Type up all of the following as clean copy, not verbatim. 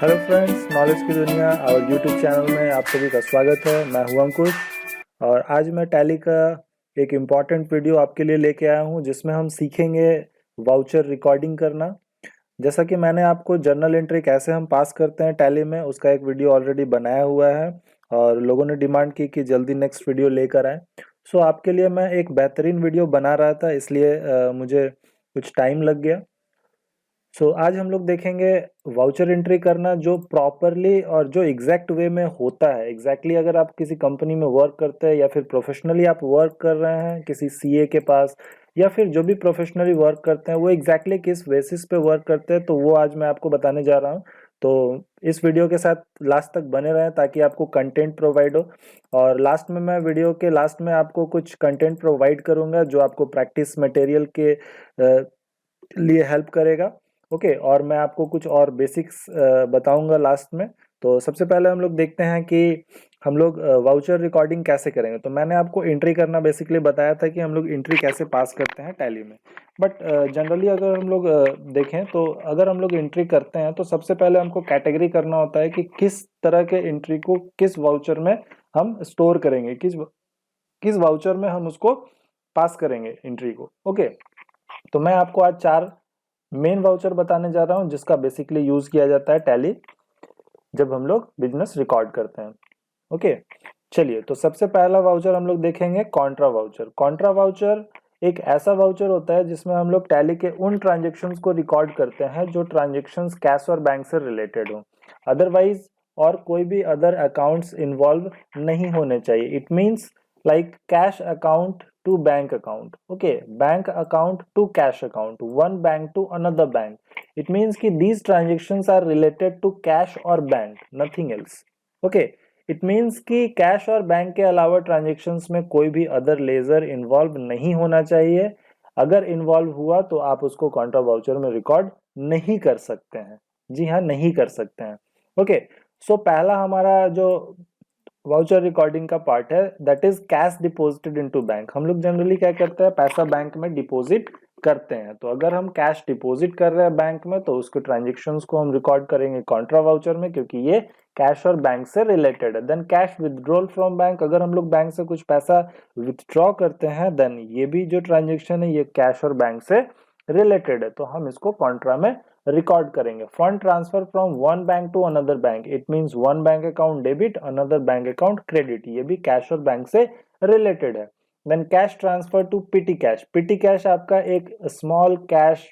Hello friends, knowledge की दुनिया और यूट्यूब चैनल में आप सभी का स्वागत है। मैं हूं अंकुश और आज मैं टैली का एक इम्पॉर्टेंट वीडियो आपके लिए लेके आया हूं जिसमें हम सीखेंगे वाउचर रिकॉर्डिंग करना। जैसा कि मैंने आपको जर्नल एंट्री कैसे हम पास करते हैं टैली में, उसका एक वीडियो ऑलरेडी बनाया हुआ है और लोगों ने डिमांड की कि जल्दी नेक्स्ट वीडियो लेकर आए। सो आपके लिए मैं एक बेहतरीन वीडियो बना रहा था, इसलिए मुझे कुछ टाइम लग गया। आज हम लोग देखेंगे वाउचर एंट्री करना जो प्रॉपरली और जो एग्जैक्ट वे में होता है। एग्जैक्टली अगर आप किसी कंपनी में वर्क करते हैं या फिर प्रोफेशनली आप वर्क कर रहे हैं किसी सीए के पास, या फिर जो भी प्रोफेशनली वर्क करते हैं वो एग्जैक्टली किस बेसिस पे वर्क करते हैं, तो वो आज मैं आपको बताने जा रहा हूँ। तो इस वीडियो के साथ लास्ट तक बने रहें ताकि आपको कंटेंट प्रोवाइड हो। और लास्ट में मैं वीडियो के लास्ट में आपको कुछ कंटेंट प्रोवाइड करूंगा जो आपको प्रैक्टिस मटेरियल के लिए हेल्प करेगा। ओके, और मैं आपको कुछ और बेसिक्स बताऊंगा लास्ट में। तो सबसे पहले हम लोग देखते हैं कि हम लोग वाउचर रिकॉर्डिंग कैसे करेंगे। तो मैंने आपको एंट्री करना बेसिकली बताया था कि हम लोग एंट्री कैसे पास करते हैं टैली में। बट जनरली अगर हम लोग देखें तो अगर हम लोग एंट्री करते हैं तो सबसे पहले हमको कैटेगरी करना होता है कि किस तरह के एंट्री को किस वाउचर में हम स्टोर करेंगे, किस किस वाउचर में हम उसको पास करेंगे एंट्री को। ओके, तो मैं आपको आज 4 मेन वाउचर बताने जा रहा हूं जिसका बेसिकली यूज किया जाता है टैली जब हम लोग बिजनेस रिकॉर्ड करते हैं। ओके, चलिए, तो सबसे पहला वाउचर हम लोग देखेंगे कॉन्ट्रा वाउचर। कॉन्ट्रा वाउचर एक ऐसा वाउचर होता है जिसमें हम लोग टैली के उन ट्रांजेक्शन्स को रिकॉर्ड करते हैं जो ट्रांजेक्शन्स कैश और बैंक से रिलेटेड हो। अदरवाइज और कोई भी अदर अकाउंट्स इन्वॉल्व नहीं होने चाहिए। It means like cash account to bank account. Okay, bank account to cash account, one bank to another bank. It means कि these transactions are related to cash or bank, nothing else. Okay, it means कि cash और bank के अलावा transactions में कोई भी other ledger involve नहीं होना चाहिए। अगर involve हुआ तो आप उसको contra voucher में record नहीं कर सकते हैं। जी हाँ, नहीं कर सकते हैं। ओके, सो पहला हमारा जो वाउचर रिकॉर्डिंग का पार्ट है that is cash deposited into bank. हम लोग जनरली क्या करते हैं, पैसा बैंक में डिपॉजिट करते हैं। तो अगर हम कैश डिपॉजिट कर रहे हैं बैंक में तो उसके ट्रांजेक्शन्स को हम रिकॉर्ड करेंगे कॉन्ट्रा वाउचर में, क्योंकि ये कैश और बैंक से रिलेटेड है। Then cash withdrawal from bank, अगर हम लोग बैंक से कुछ पैसा विथड्रॉ करते हैं देन ये भी जो ट्रांजेक्शन है ये कैश और बैंक से रिलेटेड है, तो हम इसको कॉन्ट्रा में रिकॉर्ड करेंगे। Fund transfer from one bank to another bank, it means one bank account debit another bank account credit, ये भी कैश और बैंक से रिलेटेड है। Then cash transfer to petty cash. Petty cash आपका एक small cash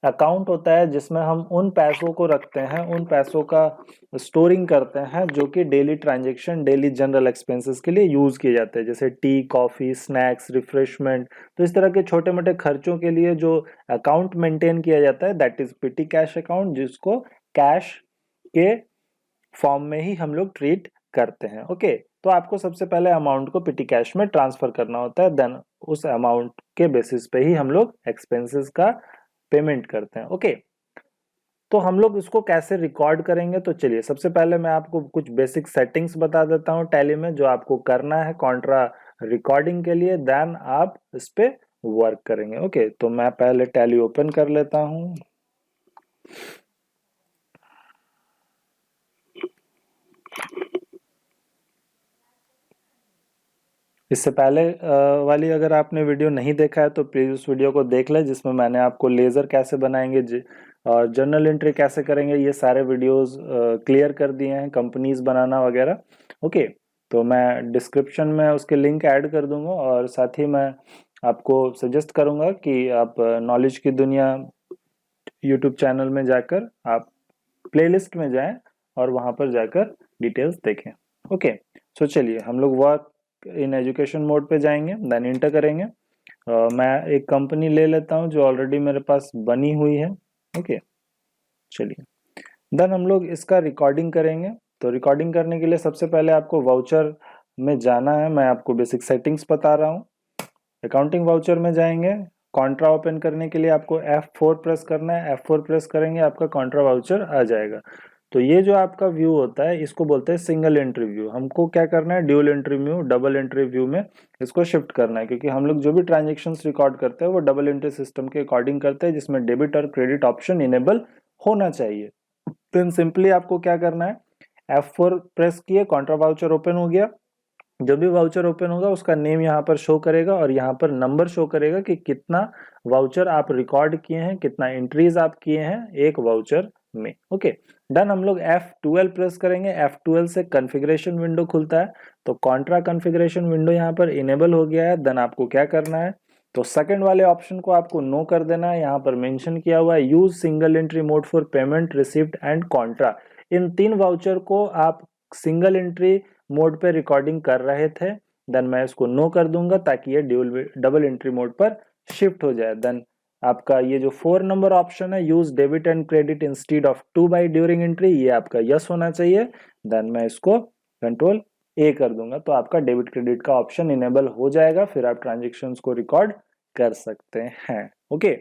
account होता है जिसमें हम उन पैसों को रखते हैं, उन पैसों का स्टोरिंग करते हैं जो कि daily transaction, daily general expenses के लिए यूज किए जाते हैं, जैसे टी, कॉफी, स्नैक्स, रिफ्रेशमेंट। तो इस तरह के छोटे मोटे खर्चों के लिए जो अकाउंट मेंटेन किया जाता है that is petty cash account, जिसको कैश के फॉर्म में ही हम लोग ट्रीट करते हैं। ओके, तो आपको सबसे पहले अमाउंट को पिटी कैश में ट्रांसफर करना होता है, देन उस अमाउंट के बेसिस पे ही हम लोग एक्सपेंसेस का पेमेंट करते हैं। ओके, तो हम लोग इसको कैसे रिकॉर्ड करेंगे, तो चलिए सबसे पहले मैं आपको कुछ बेसिक सेटिंग्स बता देता हूँ टैली में जो आपको करना है कॉन्ट्रा रिकॉर्डिंग के लिए, देन आप इस पे वर्क करेंगे। ओके, तो मैं पहले टैली ओपन कर लेता हूँ। इससे पहले वाली अगर आपने वीडियो नहीं देखा है तो प्लीज उस वीडियो को देख लें जिसमें मैंने आपको लेजर कैसे बनाएंगे और जर्नल एंट्री कैसे करेंगे ये सारे वीडियोस क्लियर कर दिए हैं, कंपनीज बनाना वगैरह। ओके, तो मैं डिस्क्रिप्शन में उसके लिंक ऐड कर दूंगा और साथ ही मैं आपको सजेस्ट करूंगा कि आप नॉलेज की दुनिया यूट्यूब चैनल में जाकर आप प्लेलिस्ट में जाएं और वहां पर जाकर डिटेल्स देखें। ओके, सो चलिए हम लोग वर्क इन एजुकेशन मोड पे जाएंगे, देन इंटर करेंगे। मैं एक कंपनी ले लेता हूं जो ऑलरेडी मेरे पास बनी हुई है। ओके, चलिए, देन हम लोग इसका रिकॉर्डिंग करेंगे। तो रिकॉर्डिंग करने के लिए सबसे पहले आपको वाउचर में जाना है। मैं आपको बेसिक सेटिंग्स बता रहा हूँ। अकाउंटिंग वाउचर में जाएंगे, कॉन्ट्रा ओपन करने के लिए आपको F4 प्रेस करना है। F4 प्रेस करेंगे आपका कॉन्ट्रा वाउचर आ जाएगा। तो ये जो आपका व्यू होता है इसको बोलते हैं सिंगल एंट्री व्यू। हमको क्या करना है, dual entry view, double entry view में इसको शिफ्ट करना है, क्योंकि हम लोग जो भी ट्रांजेक्शन्स रिकॉर्ड करते हैं वो डबल एंट्री सिस्टम के अकॉर्डिंग करते हैं जिसमें डेबिट और क्रेडिट ऑप्शन इनेबल होना चाहिए। देन सिंपली आपको क्या करना है, F4 प्रेस किए, कॉन्ट्रा वाउचर ओपन हो गया। जो भी वाउचर ओपन होगा उसका नेम यहाँ पर शो करेगा और यहाँ पर नंबर शो करेगा कि कितना वाउचर आप रिकॉर्ड किए हैं, कितना एंट्रीज आप किए हैं एक वाउचर में। Okay, done. हम लोग F12 प्रेस करेंगे, F12 से कॉन्फ़िगरेशन विंडो खुलता है, तो कॉन्ट्रा कॉन्फ़िगरेशन विंडो यहाँ पर इनेबल हो गया है। देन आपको क्या करना है, तो सेकंड वाले ऑप्शन को आपको नो कर देना है। यहाँ पर मेंशन किया हुआ है use single entry mode for payment receipt and Contra. In 3 voucher को आप सिंगल एंट्री मोड पे रिकॉर्डिंग कर रहे थे, देन मैं इसको नो कर दूंगा ताकि ये डबल एंट्री मोड पर शिफ्ट हो जाए। देन आपका ये जो 4 नंबर ऑप्शन है, use debit and credit instead of two by during entry, ये आपका यस होना चाहिए। देन मैं इसको कंट्रोल ए कर दूंगा, तो आपका डेबिट क्रेडिट का ऑप्शन इनेबल हो जाएगा, फिर आप ट्रांजेक्शन्स को रिकॉर्ड कर सकते हैं। ओके,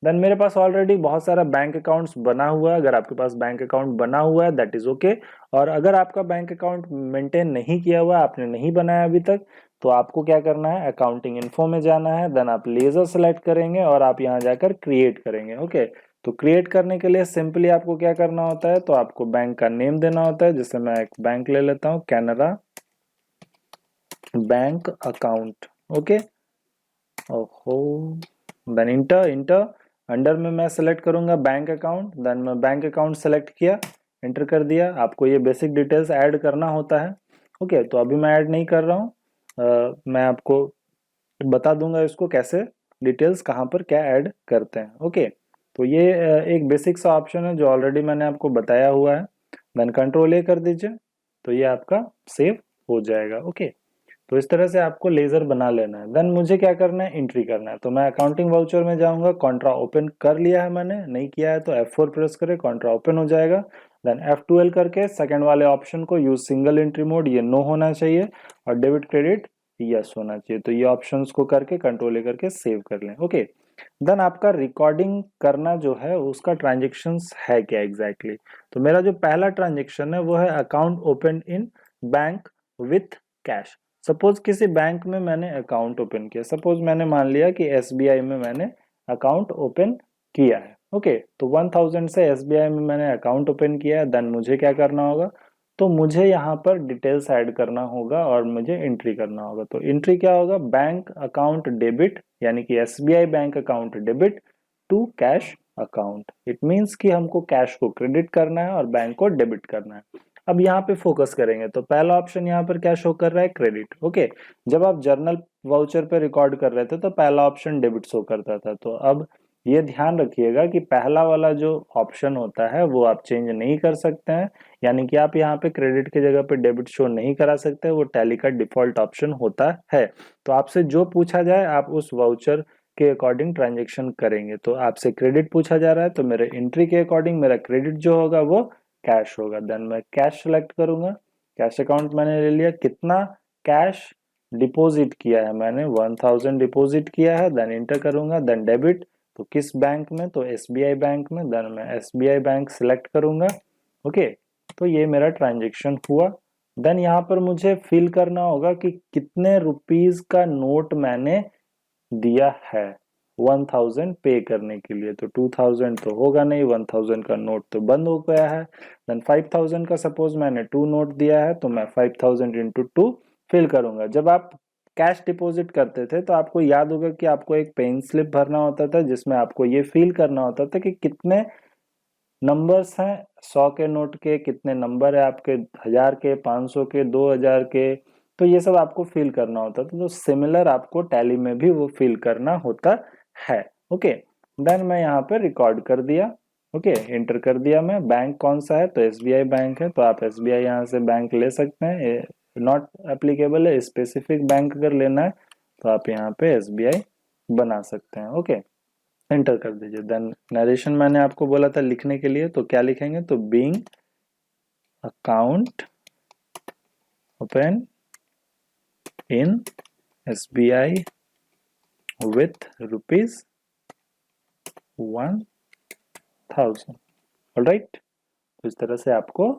देन मेरे पास ऑलरेडी बहुत सारा बैंक अकाउंट्स बना हुआ है। अगर आपके पास बैंक अकाउंट बना हुआ है दैट इज ओके, और अगर आपका बैंक अकाउंट मेंटेन नहीं किया हुआ, आपने नहीं बनाया अभी तक, तो आपको क्या करना है, अकाउंटिंग इन्फो में जाना है। देन आप लेजर सेलेक्ट करेंगे और आप यहाँ जाकर क्रिएट करेंगे। ओके, तो क्रिएट करने के लिए सिंपली आपको क्या करना होता है, तो आपको बैंक का नेम देना होता है। जैसे मैं एक बैंक ले लेता हूँ, कैनरा बैंक अकाउंट। ओके, ओहो, देन इंटर अंडर में मैं सेलेक्ट करूंगा बैंक अकाउंट। देन मैं बैंक अकाउंट सेलेक्ट किया, एंटर कर दिया। आपको ये बेसिक डिटेल्स ऐड करना होता है। ओके, तो अभी मैं ऐड नहीं कर रहा हूँ, मैं आपको बता दूंगा इसको कैसे, डिटेल्स कहाँ पर क्या ऐड करते हैं। ओके, तो ये एक बेसिक सा ऑप्शन है जो ऑलरेडी मैंने आपको बताया हुआ है। देन कंट्रोल ए कर दीजिए, तो ये आपका सेव हो जाएगा। ओके, तो इस तरह से आपको लेजर बना लेना है। देन मुझे क्या करना है, एंट्री करना है। तो मैं अकाउंटिंग वाउचर में जाऊंगा, कॉन्ट्रा ओपन कर लिया है मैंने, नहीं किया है तो F4 प्रेस करें, कॉन्ट्रा ओपन हो जाएगा। देन F12 करके सेकंड वाले ऑप्शन को यूज सिंगल एंट्री मोड, ये नो होना चाहिए, और डेबिट क्रेडिट यस होना चाहिए। तो ये ऑप्शंस को करके कंट्रोल ए करके सेव कर लें। ओके, देन आपका रिकॉर्डिंग करना जो है उसका ट्रांजेक्शन्स है क्या एग्जैक्टली तो मेरा जो पहला ट्रांजेक्शन है वो है account open in bank with cash. Suppose किसी बैंक में मैंने अकाउंट ओपन किया, सपोज मैंने मान लिया कि एसबीआई में मैंने अकाउंट ओपन किया है। ओके, तो 1000 से एसबीआई में मैंने अकाउंट ओपन किया है। देन मुझे क्या करना होगा, तो मुझे यहाँ पर डिटेल्स ऐड करना होगा और मुझे एंट्री करना होगा। तो एंट्री क्या होगा, बैंक अकाउंट डेबिट, यानी कि SBI bank account debit to cash account. It means कि हमको कैश को क्रेडिट करना है और बैंक को डेबिट करना है। अब यहाँ पे फोकस करेंगे, तो पहला ऑप्शन यहाँ पर क्या शो कर रहा है, क्रेडिट। ओके, जब आप जर्नल वाउचर पे रिकॉर्ड कर रहे थे तो पहला ऑप्शन डेबिट शो करता था। तो अब ये ध्यान रखिएगा कि पहला वाला जो ऑप्शन होता है वो आप चेंज नहीं कर सकते हैं, यानी कि आप यहाँ पे क्रेडिट की जगह पे डेबिट शो नहीं करा सकते, वो टैली का डिफॉल्ट ऑप्शन होता है। तो आपसे जो पूछा जाए आप उस वाउचर के अकॉर्डिंग ट्रांजेक्शन करेंगे। तो आपसे क्रेडिट पूछा जा रहा है तो मेरे एंट्री के अकॉर्डिंग मेरा क्रेडिट जो होगा वो कैश होगा। देन मैं कैश सेलेक्ट करूंगा, कैश अकाउंट मैंने ले लिया। कितना कैश डिपॉजिट किया है मैंने, 1000 डिपॉजिट किया है। देन इंटर करूंगा। देन डेबिट, तो किस बैंक में, तो एसबीआई बैंक में। देन मैं एसबीआई बैंक सिलेक्ट करूंगा। ओके, तो ये मेरा ट्रांजेक्शन हुआ। देन यहाँ पर मुझे फिल करना होगा कि कितने रुपीज का नोट मैंने दिया है 1000 पे करने के लिए। तो 2000 तो होगा नहीं, 1000 का नोट तो बंद हो गया है। देन 5000 का सपोज मैंने 2 नोट दिया है, तो मैं 5000 इंटू 2 फिल करूंगा। जब आप कैश डिपॉजिट करते थे तो आपको याद होगा कि आपको एक पेन स्लिप भरना होता था जिसमें आपको ये फील करना होता था कि कितने नंबर्स हैं 100 के नोट के, कितने नंबर है आपके 1000 के, 500 के, 2000 के। तो ये सब आपको फिल करना होता था। तो सिमिलर आपको टैली में भी वो फिल करना होता है। ओके, देन मैं यहाँ पे रिकॉर्ड कर दिया। ओके, एंटर कर दिया मैं। बैंक कौन सा है, तो एसबीआई बैंक है, तो आप एसबीआई यहाँ से बैंक ले सकते हैं। नॉट एप्लीकेबल है, स्पेसिफिक बैंक अगर लेना है तो आप यहाँ पे एसबीआई बना सकते हैं। ओके, एंटर कर दीजिए। देन नरेशन मैंने आपको बोला था लिखने के लिए, तो क्या लिखेंगे, तो being account open in SBI with rupees 1000। Alright, तो इस तरह से आपको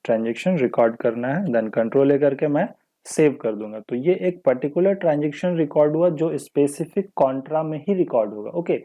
ट्रांजेक्शन रिकॉर्ड करना है। देन कंट्रोल ए करके मैं सेव कर दूंगा। तो ये एक पर्टिकुलर ट्रांजेक्शन रिकॉर्ड हुआ जो स्पेसिफिक कॉन्ट्रा में ही रिकॉर्ड होगा। ओके,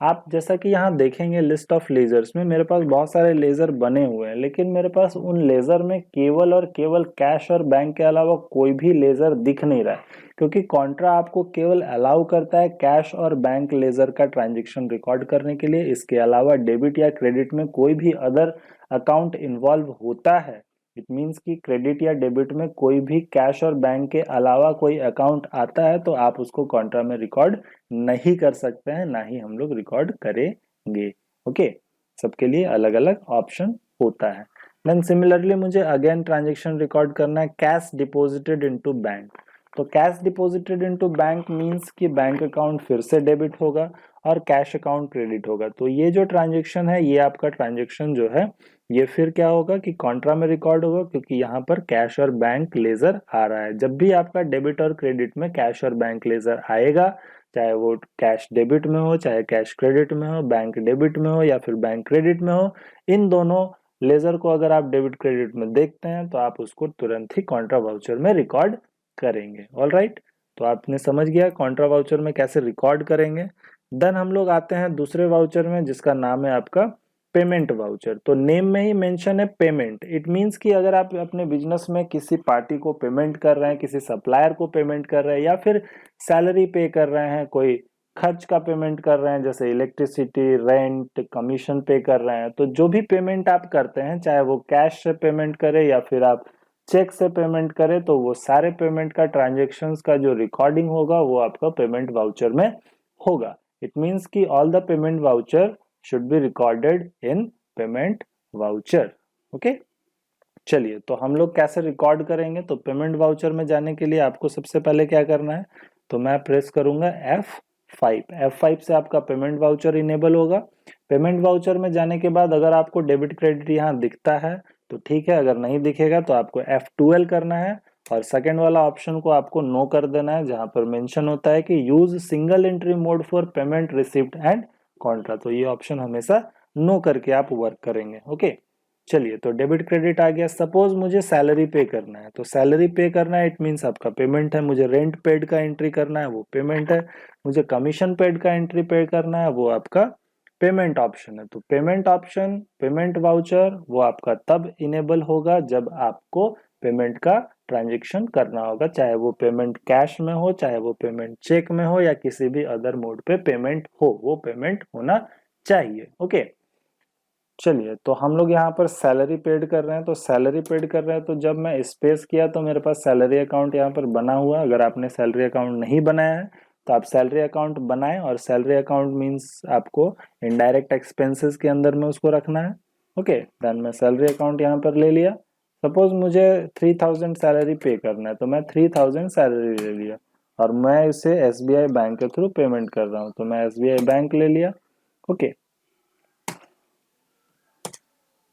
आप जैसा कि यहाँ देखेंगे लिस्ट ऑफ लेजर्स में मेरे पास बहुत सारे लेजर बने हुए हैं, लेकिन मेरे पास उन लेजर में केवल और केवल कैश और बैंक के अलावा कोई भी लेजर दिख नहीं रहा है, क्योंकि कॉन्ट्रा आपको केवल अलाउ करता है कैश और बैंक लेजर का ट्रांजेक्शन रिकॉर्ड करने के लिए। इसके अलावा डेबिट या क्रेडिट में कोई भी अदर अकाउंट इन्वॉल्व होता है, इट मीन्स कि क्रेडिट या डेबिट में कोई भी कैश और बैंक के अलावा कोई अकाउंट आता है तो आप उसको कॉन्ट्रा में रिकॉर्ड नहीं कर सकते हैं, ना ही हम लोग रिकॉर्ड करेंगे। ओके, सबके लिए अलग अलग ऑप्शन होता है। देन सिमिलरली मुझे अगेन ट्रांजेक्शन रिकॉर्ड करना है कैश डिपॉजिटेड इनटू बैंक। तो cash deposited into bank means कि बैंक अकाउंट फिर से डेबिट होगा और कैश अकाउंट क्रेडिट होगा। तो ये जो ट्रांजेक्शन है, ये आपका ट्रांजेक्शन जो है ये फिर क्या होगा कि कॉन्ट्रा में रिकॉर्ड होगा, क्योंकि यहाँ पर कैश और बैंक लेजर आ रहा है। जब भी आपका डेबिट और क्रेडिट में कैश और बैंक लेजर आएगा, चाहे वो कैश डेबिट में हो, चाहे कैश क्रेडिट में हो, बैंक डेबिट में हो या फिर बैंक क्रेडिट में हो, इन दोनों लेजर को अगर आप डेबिट क्रेडिट में देखते हैं तो आप उसको तुरंत ही कॉन्ट्रा वाउचर में रिकॉर्ड करेंगे। ऑल राइट, तो आपने समझ गया कॉन्ट्रा वाउचर में कैसे रिकॉर्ड करेंगे। देन हम लोग आते हैं दूसरे वाउचर में, जिसका नाम है आपका पेमेंट वाउचर। तो नेम में ही मेंशन है पेमेंट। इट मींस कि अगर आप अपने बिजनेस में किसी पार्टी को पेमेंट कर रहे हैं, किसी सप्लायर को पेमेंट कर रहे हैं, या फिर सैलरी पे कर रहे हैं, कोई खर्च का पेमेंट कर रहे हैं जैसे इलेक्ट्रिसिटी, रेंट, कमीशन पे कर रहे हैं, तो जो भी पेमेंट आप करते हैं, चाहे वो कैश से पेमेंट करें या फिर आप चेक से पेमेंट करें, तो वो सारे पेमेंट का ट्रांजेक्शन्स का जो रिकॉर्डिंग होगा वो आपका पेमेंट वाउचर में होगा। इट मीन्स कि all the payment voucher should be recorded in payment voucher। Okay, चलिए तो हम लोग कैसे रिकॉर्ड करेंगे। तो पेमेंट वाउचर में जाने के लिए आपको सबसे पहले क्या करना है, तो मैं प्रेस करूंगा F5 से आपका पेमेंट वाउचर इनेबल होगा। पेमेंट वाउचर में जाने के बाद अगर आपको डेबिट क्रेडिट यहाँ दिखता है तो ठीक है, अगर नहीं दिखेगा तो आपको F12 करना है और सेकेंड वाला ऑप्शन को आपको नो कर देना है, जहां पर मेंशन होता है कि use single entry mode for payment receipt and Contra. तो ये ऑप्शन हमेशा नो करके आप वर्क करेंगे। ओके, चलिए तो डेबिट क्रेडिट आ गया। सपोज मुझे सैलरी पे करना है, तो सैलरी पे करना है इट मीन्स आपका पेमेंट है। मुझे रेंट पेड का एंट्री करना है, वो पेमेंट है। मुझे कमीशन पेड का एंट्री पे करना है, वो आपका पेमेंट ऑप्शन है। तो पेमेंट ऑप्शन, पेमेंट वाउचर, वो आपका तब इनेबल होगा जब आपको पेमेंट का ट्रांजेक्शन करना होगा, चाहे वो पेमेंट कैश में हो, चाहे वो पेमेंट चेक में हो, या किसी भी अदर मोड पे पेमेंट हो, वो पेमेंट होना चाहिए। ओके, चलिए तो हम लोग यहाँ पर सैलरी पेड कर रहे हैं, तो सैलरी पेड कर रहे हैं, तो जब मैं स्पेस किया तो मेरे पास सैलरी अकाउंट यहाँ पर बना हुआ है। अगर आपने सैलरी अकाउंट नहीं बनाया है तो आप सैलरी अकाउंट बनाएं, और सैलरी अकाउंट मीन्स आपको इनडायरेक्ट एक्सपेंसेस के अंदर में उसको रखना है। ओके, देन मैं सैलरी अकाउंट यहाँ पर ले लिया। सपोज मुझे 3000 सैलरी पे करना है, तो मैं 3000 सैलरी ले लिया और मैं इसे SBI बैंक के थ्रू पेमेंट कर रहा हूँ, तो मैं SBI बैंक ले लिया। ओके,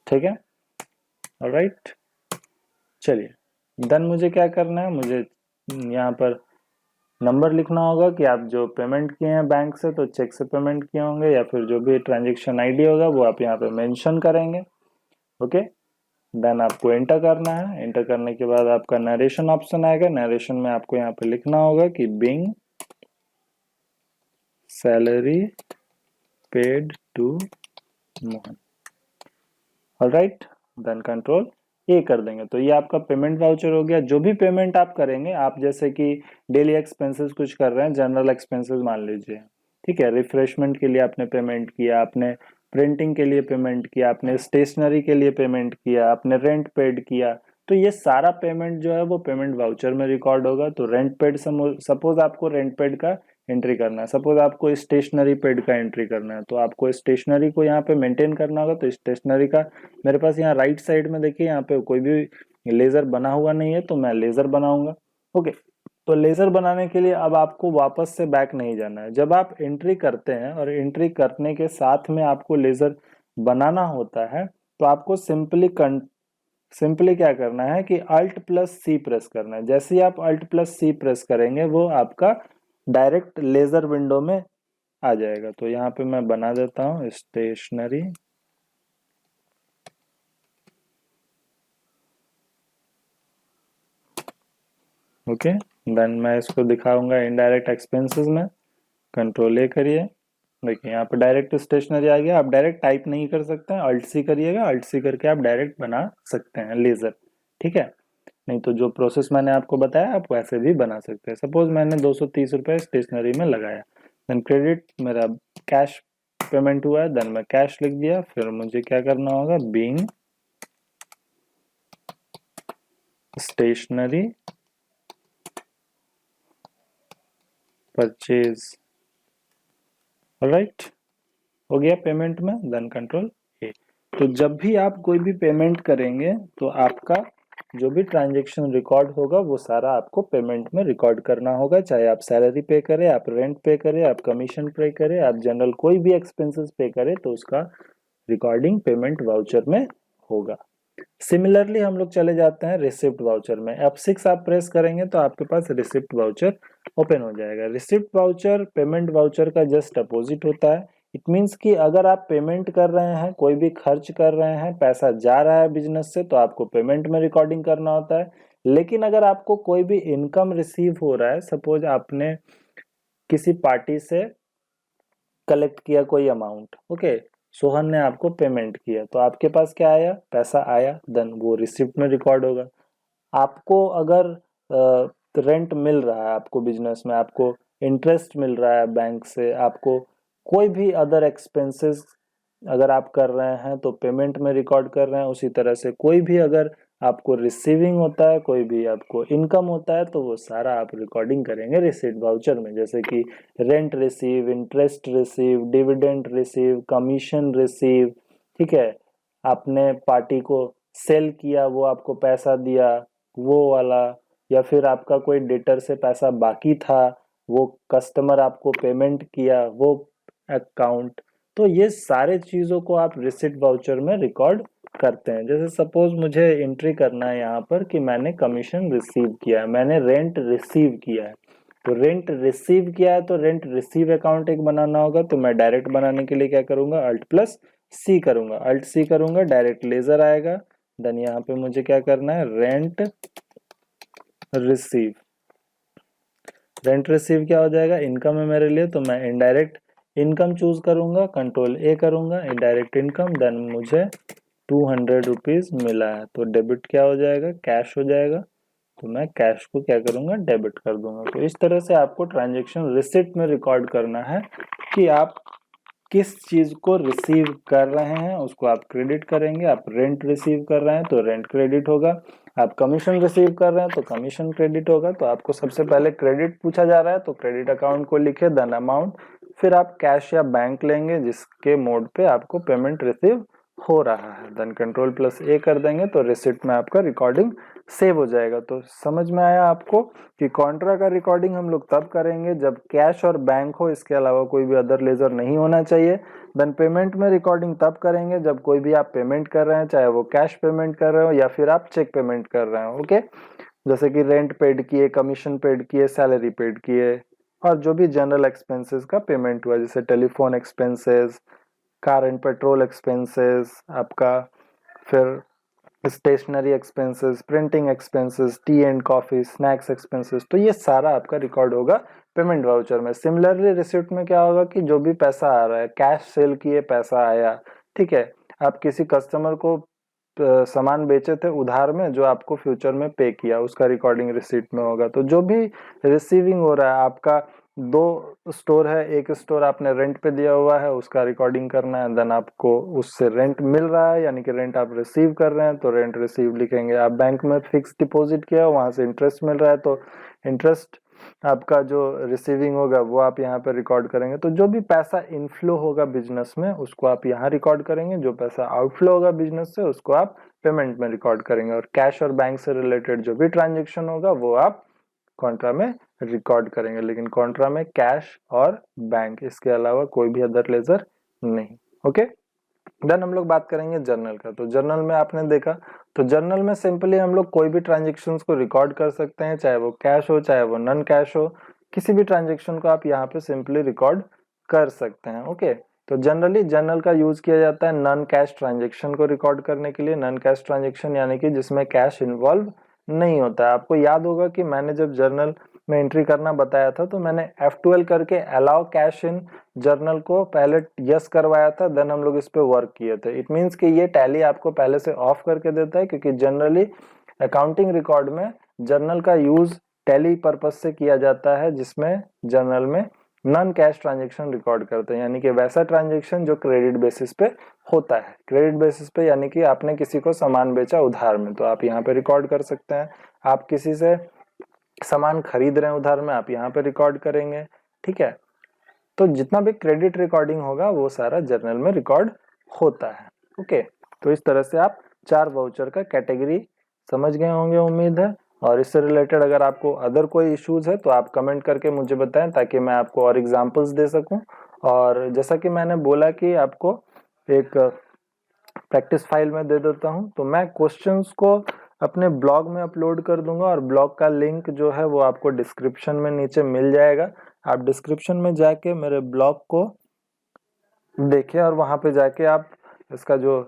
ठीक है, ऑलराइट। चलिए देन मुझे क्या करना है, मुझे यहाँ पर नंबर लिखना होगा कि आप जो पेमेंट किए हैं बैंक से, तो चेक से पेमेंट किए होंगे या फिर जो भी ट्रांजैक्शन आईडी होगा वो आप यहाँ पे मेंशन करेंगे। ओके, देन आपको एंटर करना है। एंटर करने के बाद आपका नरेशन ऑप्शन आएगा। नरेशन में आपको यहाँ पे लिखना होगा कि being salary paid to Mohan. Alright, then control A कर देंगे, तो ये आपका पेमेंट वाउचर हो गया। जो भी पेमेंट आप करेंगे, आप जैसे कि डेली एक्सपेंसेस कुछ कर रहे हैं, जनरल एक्सपेंसेस मान लीजिए, ठीक है, रिफ्रेशमेंट के लिए आपने पेमेंट किया, आपने प्रिंटिंग के लिए पेमेंट किया, आपने स्टेशनरी के लिए पेमेंट किया, आपने रेंट पेड किया, तो ये सारा पेमेंट जो है वो पेमेंट वाउचर में रिकॉर्ड होगा। तो रेंट पेड, सपोज आपको रेंट पेड का एंट्री करना है, सपोज आपको स्टेशनरी पेड का एंट्री करना है, तो आपको स्टेशनरी को यहाँ पे मेंटेन करना होगा। तो स्टेशनरी का मेरे पास यहाँ राइट साइड में देखिए, यहाँ पे कोई भी लेजर बना हुआ नहीं है, तो मैं लेजर बनाऊंगा। ओके, तो लेजर बनाने के लिए अब आपको वापस से बैक नहीं जाना है। जब आप एंट्री करते हैं और एंट्री करने के साथ में आपको लेजर बनाना होता है, तो आपको सिंपली क्या करना है कि Alt+C प्रेस करना है। जैसे ही आप Alt+C प्रेस करेंगे, वो आपका डायरेक्ट लेजर विंडो में आ जाएगा। तो यहाँ पे मैं बना देता हूँ स्टेशनरी। ओके, देन मैं इसको दिखाऊंगा इनडायरेक्ट एक्सपेंसेस में। कंट्रोल ए करिए, देखिए यहाँ पे डायरेक्ट स्टेशनरी आ गया। आप डायरेक्ट टाइप नहीं कर सकते हैं, अल्ट सी करिएगा, अल्ट सी करके आप डायरेक्ट बना सकते हैं लेजर, ठीक है। नहीं तो जो प्रोसेस मैंने आपको बताया आप वैसे भी बना सकते हैं। सपोज मैंने 230 रुपये स्टेशनरी में लगाया, देन क्रेडिट मेरा कैश पेमेंट हुआ है, देन मैं कैश लिख दिया। फिर मुझे क्या करना होगा, बीइंग स्टेशनरी परचेज, राइट, हो गया पेमेंट में, देन कंट्रोल ए। तो जब भी आप कोई भी पेमेंट करेंगे तो आपका जो भी ट्रांजैक्शन रिकॉर्ड होगा वो सारा आपको पेमेंट में रिकॉर्ड करना होगा। चाहे आप सैलरी पे करें, आप रेंट पे करें, आप कमीशन पे करें, आप जनरल कोई भी एक्सपेंसेस पे करें, तो उसका रिकॉर्डिंग पेमेंट वाउचर में होगा। सिमिलरली हम लोग चले जाते हैं रिसिप्ट वाउचर में। अब 6 आप प्रेस करेंगे तो आपके पास रिसिप्ट वाउचर ओपन हो जाएगा। रिसिप्ट वाउचर पेमेंट वाउचर का जस्ट अपोजिट होता है। इट मीन्स कि अगर आप पेमेंट कर रहे हैं, कोई भी खर्च कर रहे हैं, पैसा जा रहा है बिजनेस से, तो आपको पेमेंट में रिकॉर्डिंग करना होता है। लेकिन अगर आपको कोई भी इनकम रिसीव हो रहा है, सपोज आपने किसी पार्टी से कलेक्ट किया कोई अमाउंट, ओके, सोहन ने आपको पेमेंट किया, तो आपके पास क्या आया, पैसा आया, देन वो रिसिप्ट में रिकॉर्ड होगा। आपको अगर रेंट मिल रहा है, आपको बिजनेस में आपको इंटरेस्ट मिल रहा है बैंक से, आपको कोई भी अदर एक्सपेंसेस अगर आप कर रहे हैं तो पेमेंट में रिकॉर्ड कर रहे हैं। उसी तरह से कोई भी अगर आपको रिसीविंग होता है, कोई भी आपको इनकम होता है, तो वो सारा आप रिकॉर्डिंग करेंगे रिसीट वाउचर में। जैसे कि rent receive, interest receive, dividend receive, commission receive, ठीक है, आपने पार्टी को सेल किया, वो आपको पैसा दिया, वो वाला, या फिर आपका कोई डेटर से पैसा बाकी था, वो कस्टमर आपको पेमेंट किया, वो अकाउंट। तो ये सारे चीजों को आप रिसिट वाउचर में रिकॉर्ड करते हैं। जैसे सपोज मुझे एंट्री करना है यहाँ पर कि मैंने कमीशन रिसीव किया है, मैंने रेंट रिसीव किया है। तो रेंट रिसीव किया है तो रेंट रिसीव अकाउंट एक बनाना होगा। तो मैं डायरेक्ट बनाने के लिए क्या करूंगा, अल्ट प्लस सी करूंगा, अल्ट सी करूंगा, डायरेक्ट लेजर आएगा। देन यहाँ पे मुझे क्या करना है, रेंट रिसीव। रेंट रिसीव क्या हो जाएगा, इनकम है मेरे लिए, तो मैं इनडायरेक्ट इनकम चूज करूंगा, कंट्रोल ए करूंगा, इनडायरेक्ट इनकम। देन मुझे 200 रुपीज मिला है, तो डेबिट क्या हो जाएगा, कैश हो जाएगा। तो मैं कैश को क्या करूंगा, डेबिट कर दूंगा। तो इस तरह से आपको ट्रांजैक्शन रिसिप्ट में रिकॉर्ड करना है कि आप किस चीज को रिसीव कर रहे हैं, उसको आप क्रेडिट करेंगे। आप रेंट रिसीव कर रहे हैं तो रेंट क्रेडिट होगा, आप कमीशन रिसीव कर रहे हैं तो कमीशन क्रेडिट होगा। तो आपको सबसे पहले क्रेडिट पूछा जा रहा है तो क्रेडिट अकाउंट को लिखे, देन अमाउंट, फिर आप कैश या बैंक लेंगे जिसके मोड पे आपको पेमेंट रिसीव हो रहा है, देन कंट्रोल प्लस ए कर देंगे तो रिसिप्ट में आपका रिकॉर्डिंग सेव हो जाएगा। तो समझ में आया आपको कि कॉन्ट्रा का रिकॉर्डिंग हम लोग तब करेंगे जब कैश और बैंक हो, इसके अलावा कोई भी अदर लेजर नहीं होना चाहिए। देन पेमेंट में रिकॉर्डिंग तब करेंगे जब कोई भी आप पेमेंट कर रहे हैं, चाहे वो कैश पेमेंट कर रहे हो या फिर आप चेक पेमेंट कर रहे हो, ओके। जैसे कि रेंट पेड किए, कमीशन पेड किए, सैलरी पेड किए, और जो भी जनरल एक्सपेंसेस का पेमेंट हुआ, जैसे telephone expenses, car and petrol expenses आपका, फिर stationery expenses, printing expenses, tea and coffee, snacks expenses, तो ये सारा आपका रिकॉर्ड होगा पेमेंट वाउचर में। सिमिलरली रिसिप्ट में क्या होगा कि जो भी पैसा आ रहा है, कैश सेल किए पैसा आया, ठीक है, आप किसी कस्टमर को सामान बेचे थे उधार में जो आपको फ्यूचर में पे किया, उसका रिकॉर्डिंग रिसीट में होगा। तो जो भी रिसीविंग हो रहा है, आपका 2 स्टोर है, एक स्टोर आपने रेंट पे दिया हुआ है, उसका रिकॉर्डिंग करना है। देन आपको उससे रेंट मिल रहा है, यानी कि रेंट आप रिसीव कर रहे हैं तो रेंट रिसीव लिखेंगे। आप बैंक में फिक्स डिपॉजिट किया, वहां से इंटरेस्ट मिल रहा है तो इंटरेस्ट आपका जो रिसीविंग होगा वो आप यहाँ पे रिकॉर्ड करेंगे। तो जो भी पैसा इनफ्लो होगा बिजनेस में उसको आप यहाँ रिकॉर्ड करेंगे, जो पैसा आउटफ्लो होगा बिजनेस से उसको आप पेमेंट में रिकॉर्ड करेंगे। और कैश और बैंक से रिलेटेड जो भी ट्रांजेक्शन होगा वो आप कॉन्ट्रा में रिकॉर्ड करेंगे। लेकिन कॉन्ट्रा में कैश और बैंक, इसके अलावा कोई भी अदर लेजर नहीं, ओके। देन हम लोग बात करेंगे जर्नल का। तो जर्नल में आपने देखा, तो जर्नल में सिंपली हम लोग कोई भी ट्रांजेक्शन्स को रिकॉर्ड कर सकते हैं, चाहे वो कैश हो चाहे वो नॉन कैश हो, किसी भी ट्रांजेक्शन को आप यहाँ पे सिंपली रिकॉर्ड कर सकते हैं, ओके। तो जनरली जर्नल का यूज किया जाता है नॉन कैश ट्रांजेक्शन को रिकॉर्ड करने के लिए। नॉन कैश ट्रांजेक्शन यानी कि जिसमें कैश इन्वॉल्व नहीं होता है। आपको याद होगा कि मैंने जब जर्नल में एंट्री करना बताया था, तो मैंने F12 करके अलाउ कैश इन जर्नल को पहले यस करवाया था, देन हम लोग इस पे वर्क किए थे। इट मीन्स कि ये टैली आपको पहले से ऑफ करके देता है, क्योंकि जनरली अकाउंटिंग रिकॉर्ड में जर्नल का यूज टैली पर्पज से किया जाता है, जिसमें जर्नल में नॉन कैश ट्रांजेक्शन रिकॉर्ड करते हैं, यानी कि वैसा ट्रांजेक्शन जो क्रेडिट बेसिस पे होता है। क्रेडिट बेसिस पे यानी कि आपने किसी को सामान बेचा उधार में, तो आप यहाँ पे रिकॉर्ड कर सकते हैं। आप किसी से सामान खरीद रहे हैं उधार में, आप यहाँ पे रिकॉर्ड करेंगे, ठीक है। तो जितना भी क्रेडिट रिकॉर्डिंग होगा वो सारा जर्नल में रिकॉर्ड होता है। ओके, तो इस तरह से आप 4 वाउचर का कैटेगरी समझ गए होंगे उम्मीद है। और इससे रिलेटेड अगर आपको अदर कोई इश्यूज है तो आप कमेंट करके मुझे बताएं, ताकि मैं आपको और एग्जांपल्स दे सकूं। और जैसा कि मैंने बोला कि आपको एक प्रैक्टिस फाइल में दे देता हूं, तो मैं क्वेश्चंस को अपने ब्लॉग में अपलोड कर दूंगा, और ब्लॉग का लिंक जो है वो आपको डिस्क्रिप्शन में नीचे मिल जाएगा। आप डिस्क्रिप्शन में जाके मेरे ब्लॉग को देखिए, और वहां पे जाके आप इसका जो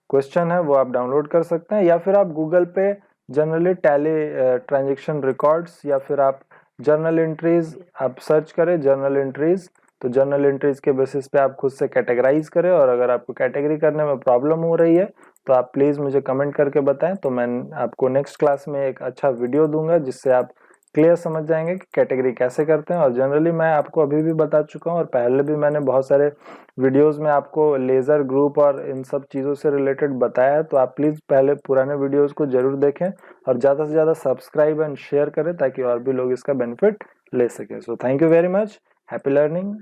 क्वेश्चन है वो आप डाउनलोड कर सकते हैं, या फिर आप गूगल पे जनरली टैली ट्रांजैक्शन रिकॉर्ड्स, या फिर आप जर्नल एंट्रीज आप सर्च करें, जर्नल एंट्रीज। तो जर्नल एंट्रीज के बेसिस पे आप खुद से कैटेगराइज करें, और अगर आपको कैटेगरी करने में प्रॉब्लम हो रही है तो आप प्लीज मुझे कमेंट करके बताएं, तो मैं आपको नेक्स्ट क्लास में एक अच्छा वीडियो दूंगा जिससे आप क्लियर समझ जाएंगे कि कैटेगरी कैसे करते हैं। और जनरली मैं आपको अभी भी बता चुका हूँ, और पहले भी मैंने बहुत सारे वीडियोस में आपको लेजर ग्रुप और इन सब चीज़ों से रिलेटेड बताया है, तो आप प्लीज़ पहले पुराने वीडियोस को जरूर देखें, और ज़्यादा से ज़्यादा सब्सक्राइब एंड शेयर करें, ताकि और भी लोग इसका बेनिफिट ले सकें। So thank you very much, happy learning.